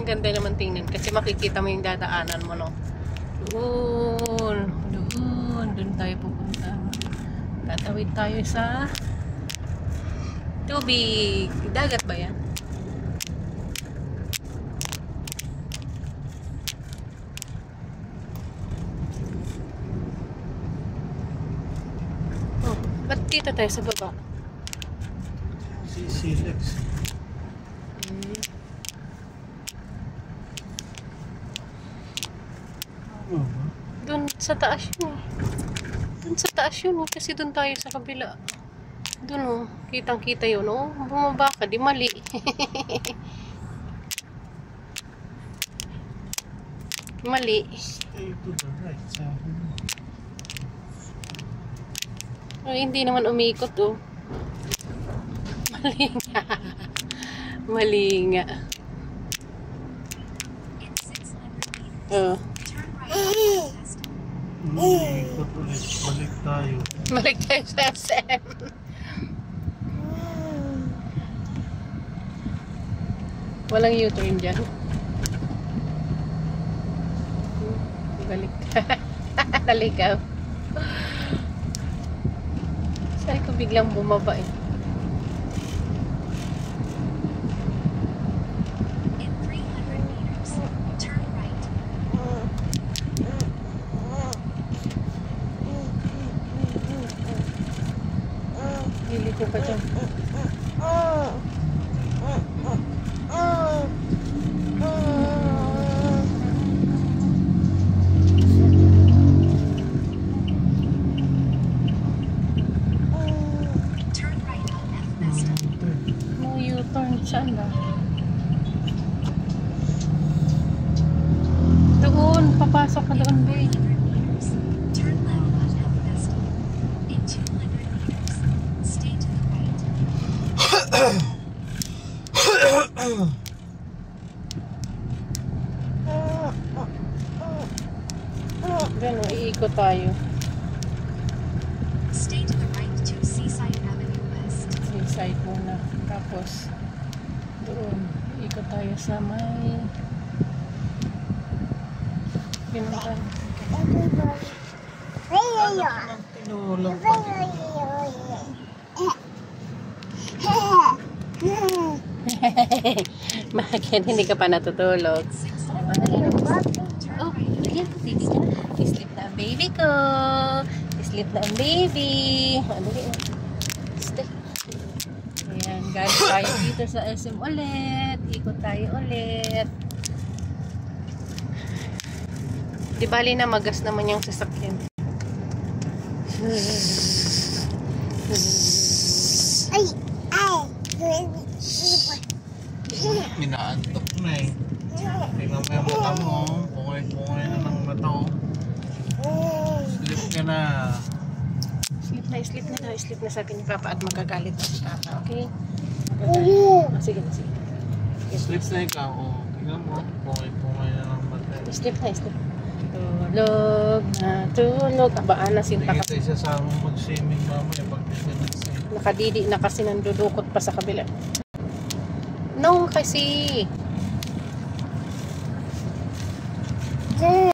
Ang ganda naman tingnan kasi makikita mo yung dadaanan mo, no? Doon tayo pupunta. Tatawid tayo sa tubig. Dagat ba yan? Oh, ba't dito tayo sa baba? Silex. Doon sa taas yun eh. Doon sa taas yun eh. Kasi doon tayo sa kabila. Doon oh. Kitang kita yun oh. Bumaba ka. Di mali. Mali. Ay, hindi naman umikot oh. Mali nga. Mali nga. Oh. Ikot ulit. Balik tayo. Balik tayo sa SM. Walang U-turn dyan. Balik. Naligaw. Saan ko biglang bumaba eh. Gili ko pa dyan. No U-turn. Saan ba? Doon. Papasok ka doon, babe. Diyan o, iikot tayo. Stay to the right to Seaside Avenue West. Seaside muna. Tapos, doon, iikot tayo sa may pinuntan. Tinulang pa. Bakit hindi ka pa natutulog? Oh, ayan, baby ka. Sleep na ang baby ko. Sleep na ang baby. Ano rin? Stay. Ayan, galing tayo dito sa SM ulit. Ikot tayo ulit. Di bali na magas naman yung sasakyan. Minaantok na eh. Tingnan mo yung mata mo. Pungay-pungay na ng mata mo. Sleep ka na. Sleep na sabi ni Papa at magagalit na si Papa, okay? Magagalit. Sige. Sleep na ikaw. Tingnan mo. Pungay-pungay na ng mata. Sleep na. Tulog. Abaan na sinta ka. Hindi siya sa mag-swimming mamaya pag nag-swimming. Nakadidi na kasi nandudukot pa sa kabila. No, kasi